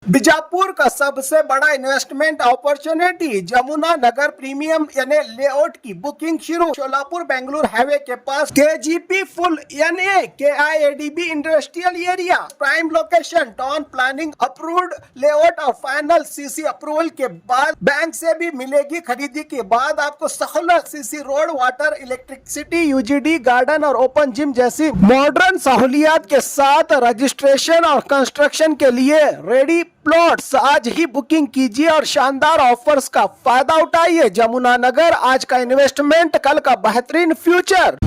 बीजापुर का सबसे बड़ा इन्वेस्टमेंट अपॉर्चुनिटी जमुना नगर प्रीमियम यानी लेआउट की बुकिंग शुरू। सोलापुर बेंगलुरु हाईवे के पास KGP फुल यानी KIADB industrial area prime location town planning approved layout और फाइनल CC अप्रूवल के बाद बैंक से भी मिलेगी। खरीदी के बाद आपको सहूलत CC road, water, electricity, UGD, garden और ओपन जिम जैसी मॉडर्न सहूलियात के साथ रजिस्ट्रेशन और कंस्ट्रक्शन के लिए रेडी प्लॉट्स। आज ही बुकिंग कीजिए और शानदार ऑफर्स का फायदा उठाइए। जमुना नगर, आज का इन्वेस्टमेंट, कल का बेहतरीन फ्यूचर।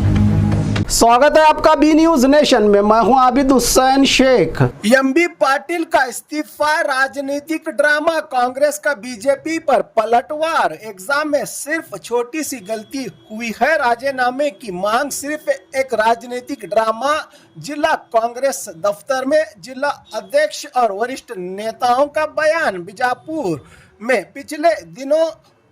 स्वागत है आपका बी न्यूज नेशन में। मैं हूं आबिद हुसैन शेख। MB पाटिल का इस्तीफा, राजनीतिक ड्रामा, कांग्रेस का बीजेपी पर पलटवार। एग्जाम में सिर्फ छोटी सी गलती हुई है, राजीनामे की मांग सिर्फ एक राजनीतिक ड्रामा। जिला कांग्रेस दफ्तर में जिला अध्यक्ष और वरिष्ठ नेताओं का बयान। बीजापुर में पिछले दिनों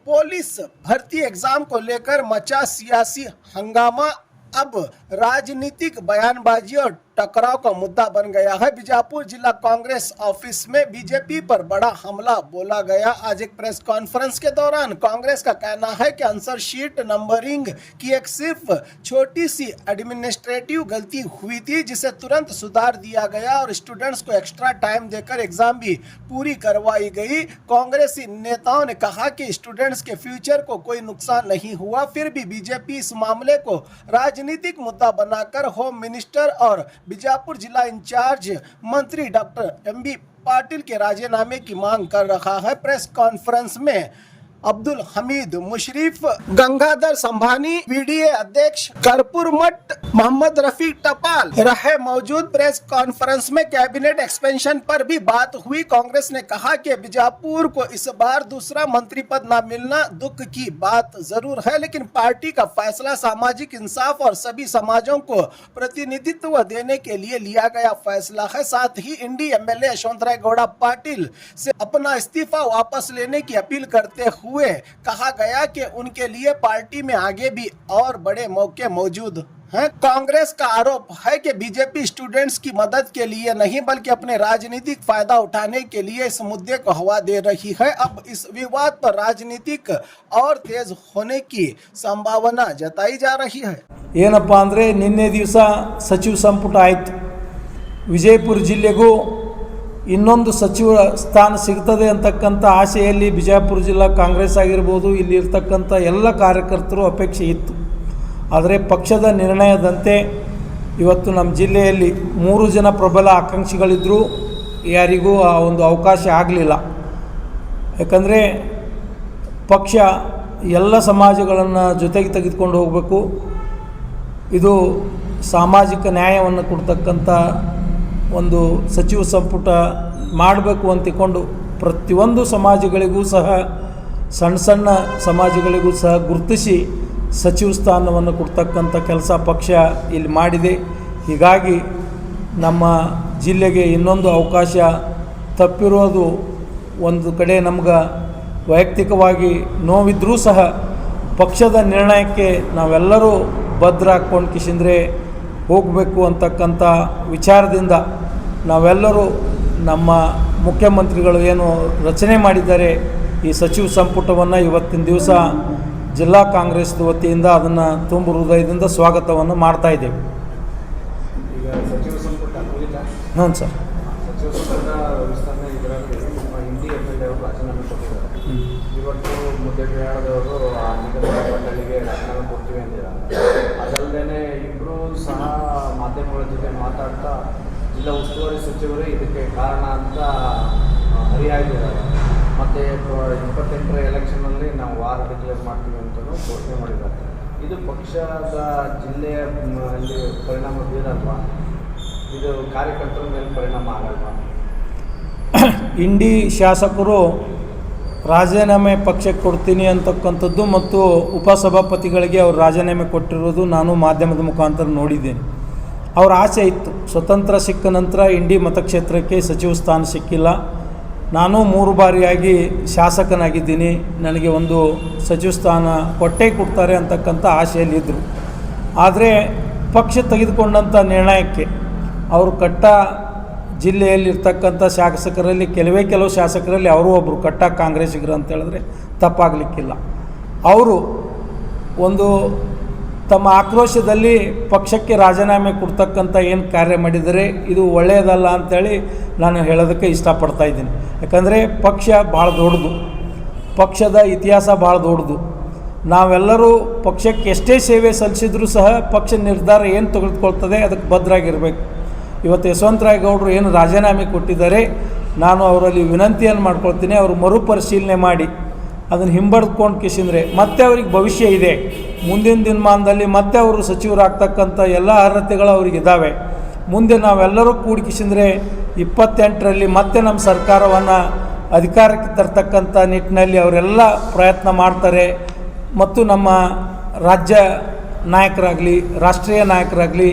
पुलिस भर्ती एग्जाम को लेकर मचा सियासी हंगामा अब राजनीतिक बयानबाजी और टकराव का मुद्दा बन गया है। बीजापुर जिला कांग्रेस ऑफिस में बीजेपी पर बड़ा हमला बोला गया। आज एक प्रेस कॉन्फ्रेंस के दौरान कांग्रेस का कहना है कि आंसर शीट नंबरिंग की एक सिर्फ छोटी सी एडमिनिस्ट्रेटिव गलती हुई थी, जिसे तुरंत सुधार दिया गया और स्टूडेंट्स को एक्स्ट्रा टाइम देकर एग्जाम भी पूरी करवाई गई। कांग्रेसी नेताओं ने कहा कि स्टूडेंट्स के फ्यूचर को कोई नुकसान नहीं हुआ, फिर भी बीजेपी इस मामले को राजनीतिक मुद्दा बनाकर होम मिनिस्टर और बीजापुर जिला इंचार्ज मंत्री डॉक्टर MB पाटिल के राजीनामे की मांग कर रहा है। प्रेस कॉन्फ्रेंस में अब्दुल हमीद मुशरीफ, गंगाधर संभानी, PDA अध्यक्ष कर्पूर मठ, मोहम्मद रफीक टपाल रहे मौजूद। प्रेस कॉन्फ्रेंस में कैबिनेट एक्सपेंशन पर भी बात हुई। कांग्रेस ने कहा कि बीजापुर को इस बार दूसरा मंत्री पद न मिलना दुख की बात जरूर है, लेकिन पार्टी का फैसला सामाजिक इंसाफ और सभी समाजों को प्रतिनिधित्व देने के लिए लिया गया फैसला है। साथ ही इंडी MLA यशवंतराय गौड़ा पाटिल से अपना इस्तीफा वापस लेने की अपील करते हुए कहा गया कि उनके लिए पार्टी में आगे भी और बड़े मौके मौजूद हैं। कांग्रेस का आरोप है कि बीजेपी स्टूडेंट्स की मदद के लिए नहीं बल्कि अपने राजनीतिक फायदा उठाने के लिए इस मुद्दे को हवा दे रही है। अब इस विवाद पर राजनीतिक और तेज होने की संभावना जताई जा रही है। ಏನಪ್ಪ ಅಂದರೆ ನಿನ್ನೆ ದಿವಸ ಸಚಿವ ಸಂಪುಟ ಆಯಿತು. ವಿಜಯಪುರ ಜಿಲ್ಲೆಗೂ ಇನ್ನೊಂದು ಸಚಿವ ಸ್ಥಾನ ಸಿಗ್ತದೆ ಅಂತಕ್ಕಂಥ ಆಶೆಯಲ್ಲಿ ಬಿಜಾಪುರ ಜಿಲ್ಲಾ ಕಾಂಗ್ರೆಸ್ ಆಗಿರ್ಬೋದು, ಇಲ್ಲಿರ್ತಕ್ಕಂಥ ಎಲ್ಲ ಕಾರ್ಯಕರ್ತರು ಅಪೇಕ್ಷೆ ಇತ್ತು. ಆದರೆ ಪಕ್ಷದ ನಿರ್ಣಯದಂತೆ ಇವತ್ತು ನಮ್ಮ ಜಿಲ್ಲೆಯಲ್ಲಿ 3 ಜನ ಪ್ರಬಲ ಆಕಾಂಕ್ಷಿಗಳಿದ್ದರೂ ಯಾರಿಗೂ ಆ ಒಂದು ಅವಕಾಶ ಆಗಲಿಲ್ಲ. ಯಾಕಂದರೆ ಪಕ್ಷ ಎಲ್ಲ ಸಮಾಜಗಳನ್ನು ಜೊತೆಗೆ ತೆಗೆದುಕೊಂಡು ಹೋಗಬೇಕು. ಇದು ಸಾಮಾಜಿಕ ನ್ಯಾಯವನ್ನು ಕೊಡ್ತಕ್ಕಂಥ ಒಂದು ಸಚಿವ ಸಂಪುಟ ಮಾಡಬೇಕು ಅಂತಿಕೊಂಡು ಪ್ರತಿಯೊಂದು ಸಮಾಜಗಳಿಗೂ ಸಹ ಸಣ್ಣ ಸಣ್ಣ ಸಮಾಜಗಳಿಗೂ ಸಹ ಗುರುತಿಸಿ ಸಚಿವ ಸ್ಥಾನವನ್ನು ಕೊಡ್ತಕ್ಕಂಥ ಕೆಲಸ ಪಕ್ಷ ಇಲ್ಲಿ ಮಾಡಿದೆ. ಹೀಗಾಗಿ ನಮ್ಮ ಜಿಲ್ಲೆಗೆ ಇನ್ನೊಂದು ಅವಕಾಶ ತಪ್ಪಿರೋದು ಒಂದು ಕಡೆ ನಮ್ಗೆ ವೈಯಕ್ತಿಕವಾಗಿ ನೋವಿದ್ರೂ ಸಹ ಪಕ್ಷದ ನಿರ್ಣಯಕ್ಕೆ ನಾವೆಲ್ಲರೂ ಭದ್ರ ಹಾಕ್ಕೊಂಡು ಕಿಶಿಂದ್ರೆ ಹೋಗಬೇಕು ಅಂತಕ್ಕಂಥ ವಿಚಾರದಿಂದ ನಾವೆಲ್ಲರೂ ನಮ್ಮ ಮುಖ್ಯಮಂತ್ರಿಗಳು ಏನು ರಚನೆ ಮಾಡಿದ್ದಾರೆ ಈ ಸಚಿವ ಸಂಪುಟವನ್ನು ಇವತ್ತಿನ ದಿವಸ ಜಿಲ್ಲಾ ಕಾಂಗ್ರೆಸ್ ವತಿಯಿಂದ ಅದನ್ನು ತುಂಬ ಹೃದಯದಿಂದ ಸ್ವಾಗತವನ್ನು ಮಾಡ್ತಾ ಇದ್ದೇವೆ. ಈಗ ಸಚಿವ ಸಂಪುಟ ಹ್ಞೂ ಸರ್. ಸಚಿವ ಸಂಪುಟ ವಿಸ್ತರಣೆ ಇದರಲ್ಲಿ ನಮ್ಮ MD MLA ಅವರು ರಾಜೀನಾಮೆ ಕೊಟ್ಟಿದ್ದಾರೆ. ಇವತ್ತು ಮುದ್ದೆಬಿಹಾರದವರು ಆ ನಿಗಮ ಮಂಡಳಿಗೆ ರಾಜೀನಾಮೆ ಕೊಡ್ತೀವಿ ಅಂದಿದ್ದಾರೆ. ಅದಲ್ಲದೆ ಇಬ್ಬರು ಸಹ ಮಾಧ್ಯಮಗಳ ಜೊತೆ ಮಾತಾಡ್ತಾ ಜಿಲ್ಲಾ ಉಸ್ತುವಾರಿ ಸಚಿವರೇ ಇದಕ್ಕೆ ಕಾರಣ ಅಂತ ಹರಿಹಾಯ್ದಿದ್ದಾರೆ. ಮತ್ತು 28ರ ಎಲೆಕ್ಷನ್ನಲ್ಲಿ ನಾವು ವಾರ್ ಡಿಕ್ಲೇರ್ ಮಾಡ್ತೀವಿ ಅಂತಲೂ ಘೋಷಣೆ ಮಾಡಿದ್ದಾರೆ. ಇದು ಪಕ್ಷದ ಜಿಲ್ಲೆಯ ಪರಿಣಾಮ ಬೀರಲ್ವಾ? ಇದು ಕಾರ್ಯಕರ್ತರ ಮೇಲೆ ಪರಿಣಾಮ ಆಗಲ್ವಾ? ಇಂಡಿ ಶಾಸಕರು ರಾಜೀನಾಮೆ ಪಕ್ಷಕ್ಕೆ ಕೊಡ್ತೀನಿ ಅಂತಕ್ಕಂಥದ್ದು ಮತ್ತು ಉಪಸಭಾಪತಿಗಳಿಗೆ ಅವರು ರಾಜೀನಾಮೆ ಕೊಟ್ಟಿರೋದು ನಾನು ಮಾಧ್ಯಮದ ಮುಖಾಂತರ ನೋಡಿದ್ದೇನೆ. ಅವರ ಆಸೆ ಇತ್ತು, ಸ್ವತಂತ್ರ ಸಿಕ್ಕ ನಂತರ ಇಂಡಿ ಮತಕ್ಷೇತ್ರಕ್ಕೆ ಸಚಿವ ಸ್ಥಾನ ಸಿಕ್ಕಿಲ್ಲ, ನಾನು 3 ಬಾರಿಯಾಗಿ ಶಾಸಕನಾಗಿದ್ದೀನಿ, ನನಗೆ ಒಂದು ಸಚಿವ ಸ್ಥಾನ ಕೊಟ್ಟೇ ಕೊಡ್ತಾರೆ ಅಂತಕ್ಕಂಥ ಆಸೆಯಲ್ಲಿದ್ದರು. ಆದರೆ ಪಕ್ಷ ತೆಗೆದುಕೊಂಡಂಥ ನಿರ್ಣಯಕ್ಕೆ ಅವರು ಕಟ್ಟ ಜಿಲ್ಲೆಯಲ್ಲಿರ್ತಕ್ಕಂಥ ಶಾಸಕರಲ್ಲಿ ಕೆಲವು ಶಾಸಕರಲ್ಲಿ ಅವರು ಒಬ್ಬರು ಕಟ್ಟ ಕಾಂಗ್ರೆಸ್ಸಿಗರು ಅಂತ ಹೇಳಿದ್ರೆ ತಪ್ಪಾಗಲಿಕ್ಕಿಲ್ಲ. ಅವರು ಒಂದು ತಮ್ಮ ಆಕ್ರೋಶದಲ್ಲಿ ಪಕ್ಷಕ್ಕೆ ರಾಜೀನಾಮೆ ಕೊಡ್ತಕ್ಕಂಥ ಏನು ಕಾರ್ಯ ಮಾಡಿದರೆ ಇದು ಒಳ್ಳೆಯದಲ್ಲ ಅಂಥೇಳಿ ನಾನು ಹೇಳೋದಕ್ಕೆ ಇಷ್ಟಪಡ್ತಾ ಇದ್ದೀನಿ. ಯಾಕಂದರೆ ಪಕ್ಷ ಭಾಳ ದೊಡ್ಡದು, ಪಕ್ಷದ ಇತಿಹಾಸ ಭಾಳ ದೊಡ್ಡದು. ನಾವೆಲ್ಲರೂ ಪಕ್ಷಕ್ಕೆ ಎಷ್ಟೇ ಸೇವೆ ಸಲ್ಲಿಸಿದ್ರೂ ಸಹ ಪಕ್ಷ ನಿರ್ಧಾರ ಏನು ತೆಗೆದುಕೊಳ್ತದೆ ಅದಕ್ಕೆ ಬದ್ಧರಾಗಿರಬೇಕು. ಇವತ್ತು ಯಶವಂತರಾಯಗೌಡರು ಏನು ರಾಜೀನಾಮೆ ಕೊಟ್ಟಿದ್ದಾರೆ, ನಾನು ಅವರಲ್ಲಿ ವಿನಂತಿಯನ್ನು ಮಾಡ್ಕೊಳ್ತೀನಿ, ಅವರು ಮರುಪರಿಶೀಲನೆ ಮಾಡಿ ಅದನ್ನು ಹಿಂಬಡ್ಕೊಂಡು ಕಿಸಿದ್ರೆ ಮತ್ತೆ ಅವ್ರಿಗೆ ಭವಿಷ್ಯ ಇದೆ. ಮುಂದಿನ ದಿನಮಾನದಲ್ಲಿ ಮತ್ತೆ ಅವರು ಸಚಿವರಾಗ್ತಕ್ಕಂಥ ಎಲ್ಲ ಅರ್ಹತೆಗಳು ಅವ್ರಿಗಿದ್ದಾವೆ. ಮುಂದೆ ನಾವೆಲ್ಲರೂ ಕೂಡಿ ಕಿಸಿದ್ರೆ 28ರಲ್ಲಿ ಮತ್ತೆ ನಮ್ಮ ಸರ್ಕಾರವನ್ನು ಅಧಿಕಾರಕ್ಕೆ ತರ್ತಕ್ಕಂಥ ನಿಟ್ಟಿನಲ್ಲಿ ಅವರೆಲ್ಲ ಪ್ರಯತ್ನ ಮಾಡ್ತಾರೆ. ಮತ್ತು ನಮ್ಮ ರಾಜ್ಯ ನಾಯಕರಾಗಲಿ ರಾಷ್ಟ್ರೀಯ ನಾಯಕರಾಗಲಿ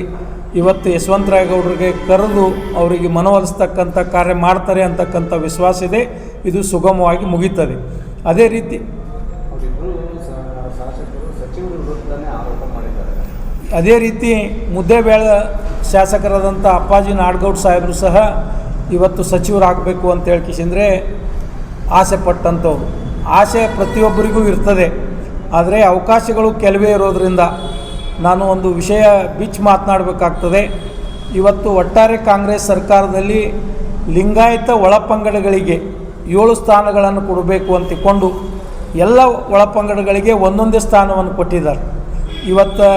ಇವತ್ತು ಯಶವಂತರಾಯಗೌಡರಿಗೆ ಕರೆದು ಅವರಿಗೆ ಮನವೊಲಿಸ್ತಕ್ಕಂಥ ಕಾರ್ಯ ಮಾಡ್ತಾರೆ ಅಂತಕ್ಕಂಥ ವಿಶ್ವಾಸ ಇದೆ. ಇದು ಸುಗಮವಾಗಿ ಮುಗೀತದೆ. ಅದೇ ರೀತಿ ಶಾಸಕರು ಸಚಿವರ ವಿರುದ್ಧನೇ ಆರೋಪ ಮಾಡಿದ್ದಾರೆ. ಅದೇ ರೀತಿ ಮುದ್ದೇಬೇಳೆ ಶಾಸಕರಾದಂಥ ಅಪ್ಪಾಜಿ ನಾಡಗೌಡ ಸಾಹೇಬರು ಸಹ ಇವತ್ತು ಸಚಿವರಾಗಬೇಕು ಅಂತ ಹೇಳ್ಕಿಸಿದ್ರೆ ಆಸೆ ಪಟ್ಟಂಥವ್ರು. ಆಸೆ ಪ್ರತಿಯೊಬ್ಬರಿಗೂ ಇರ್ತದೆ, ಆದರೆ ಅವಕಾಶಗಳು ಕೆಲವೇ ಇರೋದರಿಂದ ನಾನು ಒಂದು ವಿಷಯ ಬಿಚ್ಚಿ ಮಾತನಾಡಬೇಕಾಗ್ತದೆ. ಇವತ್ತು ಒಟ್ಟಾರೆ ಕಾಂಗ್ರೆಸ್ ಸರ್ಕಾರದಲ್ಲಿ ಲಿಂಗಾಯತ ಒಳಪಂಗಡಗಳಿಗೆ 7 ಸ್ಥಾನಗಳನ್ನು ಕೊಡಬೇಕು ಅಂತಿಕೊಂಡು ಎಲ್ಲ ಒಳಪಂಗಡಗಳಿಗೆ ಒಂದೊಂದೇ ಸ್ಥಾನವನ್ನು ಕೊಟ್ಟಿದ್ದಾರೆ. ಇವತ್ತು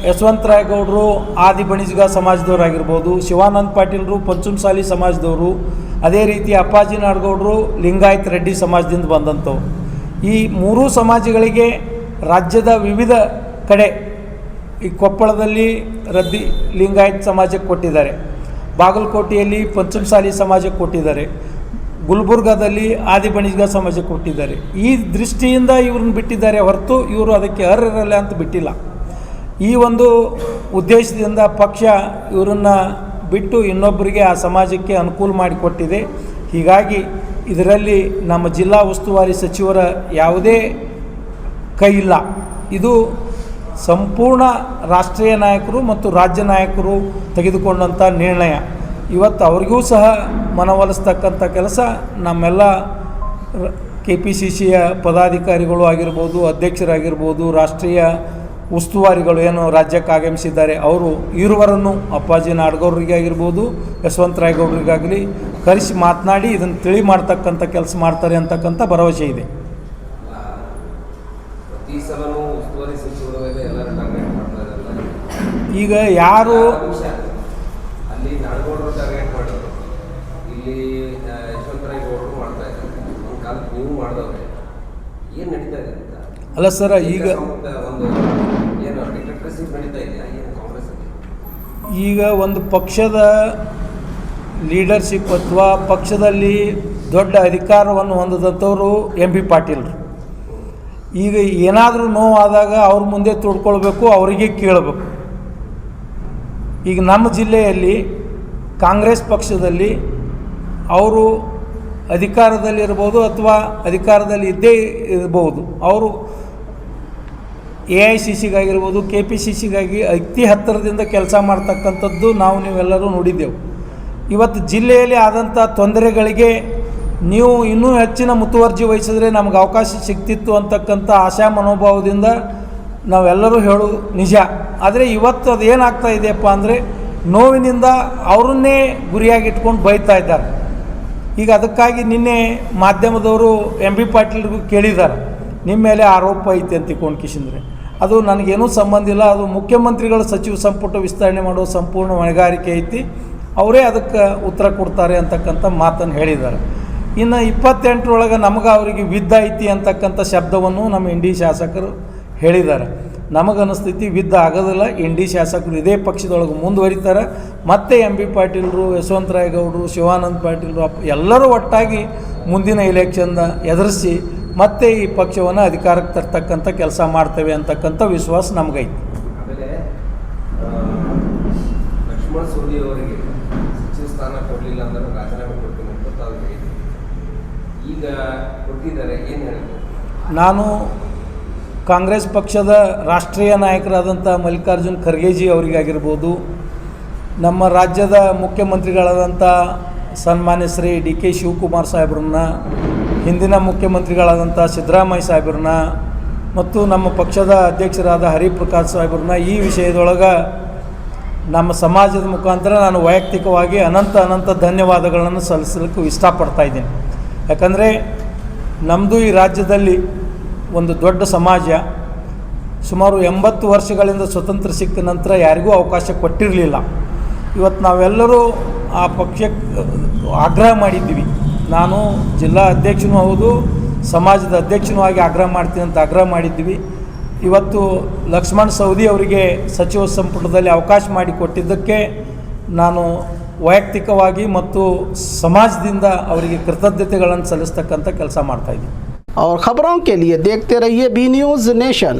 ಯಶವಂತರಾಯಗೌಡರು ಆದಿ ಬಣಿಜ್ಗ ಸಮಾಜದವರಾಗಿರ್ಬೋದು, ಶಿವಾನಂದ ಪಾಟೀಲರು ಪಂಚಮಸಾಲಿ ಸಮಾಜದವರು, ಅದೇ ರೀತಿ ಅಪ್ಪಾಜಿ ನಾಡಗೌಡರು ಲಿಂಗಾಯತ ರೆಡ್ಡಿ ಸಮಾಜದಿಂದ ಬಂದಂಥವು. ಈ 3 ಸಮಾಜಗಳಿಗೆ ರಾಜ್ಯದ ವಿವಿಧ ಕಡೆ ಈ ಕೊಪ್ಪಳದಲ್ಲಿ ರದ್ದಿ ಲಿಂಗಾಯತ ಸಮಾಜಕ್ಕೆ ಕೊಟ್ಟಿದ್ದಾರೆ, ಬಾಗಲಕೋಟೆಯಲ್ಲಿ ಪಂಚಮಸಾಲಿ ಸಮಾಜಕ್ಕೆ ಕೊಟ್ಟಿದ್ದಾರೆ, ಗುಲ್ಬರ್ಗಾದಲ್ಲಿ ಆದಿ ಬಣಿಜ್ಗ ಸಮಾಜಕ್ಕೆ ಕೊಟ್ಟಿದ್ದಾರೆ. ಈ ದೃಷ್ಟಿಯಿಂದ ಇವ್ರನ್ನ ಬಿಟ್ಟಿದ್ದಾರೆ ಹೊರತು ಇವರು ಅದಕ್ಕೆ ಅರ್ಹರಲ್ಲ ಅಂತ ಬಿಟ್ಟಿಲ್ಲ. ಈ ಒಂದು ಉದ್ದೇಶದಿಂದ ಪಕ್ಷ ಇವರನ್ನು ಬಿಟ್ಟು ಇನ್ನೊಬ್ಬರಿಗೆ ಆ ಸಮಾಜಕ್ಕೆ ಅನುಕೂಲ ಮಾಡಿಕೊಟ್ಟಿದೆ. ಹೀಗಾಗಿ ಇದರಲ್ಲಿ ನಮ್ಮ ಜಿಲ್ಲಾ ಉಸ್ತುವಾರಿ ಸಚಿವರ ಯಾವುದೇ ಕೈ ಇಲ್ಲ. ಇದು ಸಂಪೂರ್ಣ ರಾಷ್ಟ್ರೀಯ ನಾಯಕರು ಮತ್ತು ರಾಜ್ಯ ನಾಯಕರು ತೆಗೆದುಕೊಂಡಂಥ ನಿರ್ಣಯ. ಇವತ್ತು ಅವರಿಗೂ ಸಹ ಮನವೊಲಿಸ್ತಕ್ಕಂಥ ಕೆಲಸ ನಮ್ಮೆಲ್ಲ KPCCಯ ಪದಾಧಿಕಾರಿಗಳು ಆಗಿರ್ಬೋದು, ಅಧ್ಯಕ್ಷರಾಗಿರ್ಬೋದು, ರಾಷ್ಟ್ರೀಯ ಉಸ್ತುವಾರಿಗಳು ಏನು ರಾಜ್ಯಕ್ಕೆ ಆಗಮಿಸಿದ್ದಾರೆ ಅವರು ಇರುವರನ್ನು ಅಪ್ಪಾಜಿ ನಾಡಗೌಡರಿಗೆ ಆಗಿರ್ಬೋದು, ಯಶವಂತರಾಯಗೌಡರಿಗಾಗಲಿ ಕರೆಸಿ ಮಾತನಾಡಿ ಇದನ್ನು ತಿಳಿ ಮಾಡ್ತಕ್ಕಂಥ ಕೆಲಸ ಮಾಡ್ತಾರೆ ಅಂತಕ್ಕಂಥ ಭರವಸೆ ಇದೆ. ಈ ಸಲನೂ ಉಸ್ತುವಾರಿ ಸಚಿವರ ಮೇಲೆ ಎಲ್ಲರೂ ಟಾರ್ಗೆಟ್ ಮಾಡ್ತಾ ಇದ್ದಾರೆ. ಈಗ ಯಾರು ಅಲ್ಲಿ ನಾಡಗೌಡರು ಟಾರ್ಗೆಟ್ ಮಾಡೋರು, ಇಲ್ಲಿ ಯಶವಂತರಾಯಗೌಡರು ಮಾಡ್ತಾ ಇದ್ದಾರೆ, ಒಂದು ಕಾಲಕ್ಕೆ ನೀವು ಮಾಡಿದವ್ರೆ. ಏನು ನಡೀತಾ ಇದೆ ಅಂತ ಅಲ್ಲ ಸರ್, ಈಗ ಒಂದು ಏನು ಡಿಕ್ಟೇಟರ್ಶಿಪ್ ನಡೀತಾ ಇದೆಯಾ ಏನು ಕಾಂಗ್ರೆಸ್ಸಲ್ಲಿ? ಈಗ ಒಂದು ಪಕ್ಷದ ಲೀಡರ್ಶಿಪ್ ಅಥವಾ ಪಕ್ಷದಲ್ಲಿ ದೊಡ್ಡ ಅಧಿಕಾರವನ್ನು ಹೊಂದಿದಂಥವರು MP ಪಾಟೀಲ್ರು. ಈಗ ಏನಾದರೂ ನೋವಾದಾಗ ಅವ್ರ ಮುಂದೆ ತೊಡ್ಕೊಳ್ಬೇಕು, ಅವರಿಗೆ ಕೇಳಬೇಕು. ಈಗ ನಮ್ಮ ಜಿಲ್ಲೆಯಲ್ಲಿ ಕಾಂಗ್ರೆಸ್ ಪಕ್ಷದಲ್ಲಿ ಅವರು ಅಧಿಕಾರದಲ್ಲಿರ್ಬೋದು ಅಥವಾ ಅಧಿಕಾರದಲ್ಲಿ ಇದ್ದೇ ಇರ್ಬೋದು, ಅವರು AICCಗಾಗಿರ್ಬೋದು, KPCCಗಾಗಿ ಅತಿ ಹತ್ತಿರದಿಂದ ಕೆಲಸ ಮಾಡ್ತಕ್ಕಂಥದ್ದು ನಾವು ನೀವೆಲ್ಲರೂ ನೋಡಿದ್ದೆವು. ಇವತ್ತು ಜಿಲ್ಲೆಯಲ್ಲಿ ಆದಂಥ ತೊಂದರೆಗಳಿಗೆ ನೀವು ಇನ್ನೂ ಹೆಚ್ಚಿನ ಮುತುವರ್ಜಿ ವಹಿಸಿದ್ರೆ ನಮಗೆ ಅವಕಾಶ ಸಿಗ್ತಿತ್ತು ಅಂತಕ್ಕಂಥ ಆಶಾ ಮನೋಭಾವದಿಂದ ನಾವೆಲ್ಲರೂ ಹೇಳೋದು ನಿಜ. ಆದರೆ ಇವತ್ತು ಅದು ಏನಾಗ್ತಾ ಇದೆಯಪ್ಪ ಅಂದರೆ ನೋವಿನಿಂದ ಅವರನ್ನೇ ಗುರಿಯಾಗಿಟ್ಕೊಂಡು ಬೈತಾ ಇದ್ದಾರೆ. ಈಗ ಅದಕ್ಕಾಗಿ ನಿನ್ನೆ ಮಾಧ್ಯಮದವರು MP ಪಾಟೀಲ್ರಿಗೂ ಕೇಳಿದ್ದಾರೆ, ನಿಮ್ಮ ಮೇಲೆ ಆರೋಪ ಐತೆ ಅಂತ ತಿಳ್ಕೊಂಡು ಕಿಶಿಂದ್ರೆ. ಅದು ನನಗೇನೂ ಸಂಬಂಧ ಇಲ್ಲ. ಅದು ಮುಖ್ಯಮಂತ್ರಿಗಳ ಸಚಿವ ಸಂಪುಟ ವಿಸ್ತರಣೆ ಮಾಡೋ ಸಂಪೂರ್ಣ ಹೊಣೆಗಾರಿಕೆ ಐತಿ, ಅವರೇ ಅದಕ್ಕೆ ಉತ್ತರ ಕೊಡ್ತಾರೆ ಅಂತಕ್ಕಂಥ ಮಾತನ್ನು ಹೇಳಿದ್ದಾರೆ. ಇನ್ನು 28ರೊಳಗೆ ನಮಗೆ ಅವರಿಗೆ ವಿದ್ದ ಐತಿ ಅಂತಕ್ಕಂಥ ಶಬ್ದವನ್ನು ನಮ್ಮ ಇಂಡಿ ಶಾಸಕರು ಹೇಳಿದ್ದಾರೆ. ನಮಗನ್ನಿಸ್ತೈತಿ ವಿದ್ದ ಆಗೋದಿಲ್ಲ. ಇಂಡಿ ಶಾಸಕರು ಇದೇ ಪಕ್ಷದೊಳಗೆ ಮುಂದುವರಿತಾರೆ. ಮತ್ತು MP ಪಾಟೀಲರು, ಯಶವಂತರಾಯಗೌಡರು, ಶಿವಾನಂದ ಪಾಟೀಲರು ಎಲ್ಲರೂ ಒಟ್ಟಾಗಿ ಮುಂದಿನ ಎಲೆಕ್ಷನ್ನ ಎದುರಿಸಿ ಮತ್ತೆ ಈ ಪಕ್ಷವನ್ನು ಅಧಿಕಾರಕ್ಕೆ ತರ್ತಕ್ಕಂಥ ಕೆಲಸ ಮಾಡ್ತೇವೆ ಅಂತಕ್ಕಂಥ ವಿಶ್ವಾಸ ನಮಗೈತಿ. ಆಮೇಲೆ ಲಕ್ಷ್ಮಣ ಸವದಿ ಅವರಿಗೆ ಸಚಿವ ಸ್ಥಾನ ಕೊಡಲಿಲ್ಲ ಅಂದ್ರೆ ರಾಜೀನಾಮೆ ಕೊಡ್ತೀನಿ ಅಂತ ಅವ್ರು ಹೇಳಿದ್ರು. ಈಗ ಕೊಟ್ಟಿದ್ದಾರೆ, ಏನು ಹೇಳ್ತಾರೆ? ನಾನು ಕಾಂಗ್ರೆಸ್ ಪಕ್ಷದ ರಾಷ್ಟ್ರೀಯ ನಾಯಕರಾದಂಥ ಮಲ್ಲಿಕಾರ್ಜುನ್ ಖರ್ಗೆಜಿ ಅವರಿಗಾಗಿರ್ಬೋದು, ನಮ್ಮ ರಾಜ್ಯದ ಮುಖ್ಯಮಂತ್ರಿಗಳಾದಂಥ ಸನ್ಮಾನ್ಯ ಶ್ರೀ ಡಿ ಕೆ ಶಿವಕುಮಾರ್ ಸಾಹೇಬ್ರನ್ನ, ಹಿಂದಿನ ಮುಖ್ಯಮಂತ್ರಿಗಳಾದಂಥ ಸಿದ್ದರಾಮಯ್ಯ ಸಾಹೇಬ್ರನ್ನ ಮತ್ತು ನಮ್ಮ ಪಕ್ಷದ ಅಧ್ಯಕ್ಷರಾದ ಹರಿಪ್ರಕಾಶ್ ಸಾಹೇಬ್ರನ್ನ ಈ ವಿಷಯದೊಳಗೆ ನಮ್ಮ ಸಮಾಜದ ಮುಖಾಂತರ ನಾನು ವೈಯಕ್ತಿಕವಾಗಿ ಅನಂತ ಧನ್ಯವಾದಗಳನ್ನು ಸಲ್ಲಿಸಲಿಕ್ಕೆ ಇಷ್ಟಪಡ್ತಾಯಿದ್ದೀನಿ. ಯಾಕಂದರೆ ನಮ್ಮದು ಈ ರಾಜ್ಯದಲ್ಲಿ ಒಂದು ದೊಡ್ಡ ಸಮಾಜ, ಸುಮಾರು 80 ವರ್ಷಗಳಿಂದ ಸ್ವತಂತ್ರ ಸಿಕ್ಕ ನಂತರ ಯಾರಿಗೂ ಅವಕಾಶ ಕೊಟ್ಟಿರಲಿಲ್ಲ. ಇವತ್ತು ನಾವೆಲ್ಲರೂ ಆ ಪಕ್ಷಕ್ಕೆ ಆಗ್ರಹ ಮಾಡಿದ್ದೀವಿ. ನಾನು ಜಿಲ್ಲಾ ಅಧ್ಯಕ್ಷನೂ ಹೌದು, ಸಮಾಜದ ಅಧ್ಯಕ್ಷನೂ ಆಗಿ ಆಗ್ರಹ ಮಾಡ್ತೀನಿ ಅಂತ ಆಗ್ರಹ ಮಾಡಿದ್ದೀವಿ. ಇವತ್ತು ಲಕ್ಷ್ಮಣ್ ಸವದಿ ಅವರಿಗೆ ಸಚಿವ ಸಂಪುಟದಲ್ಲಿ ಅವಕಾಶ ಮಾಡಿಕೊಟ್ಟಿದ್ದಕ್ಕೆ ನಾನು ವೈಯಕ್ತಿಕವಾಗಿ ಮತ್ತು ಸಮಾಜದಿಂದ ಅವರಿಗೆ ಕೃತಜ್ಞತೆಗಳನ್ನು ಸಲ್ಲಿಸ್ತಕ್ಕಂಥ ಕೆಲಸ ಮಾಡ್ತಾಯಿದ್ದೀನಿ. और ख़बरों के लिए देखते रहिए बी न्यूज़ नेशन।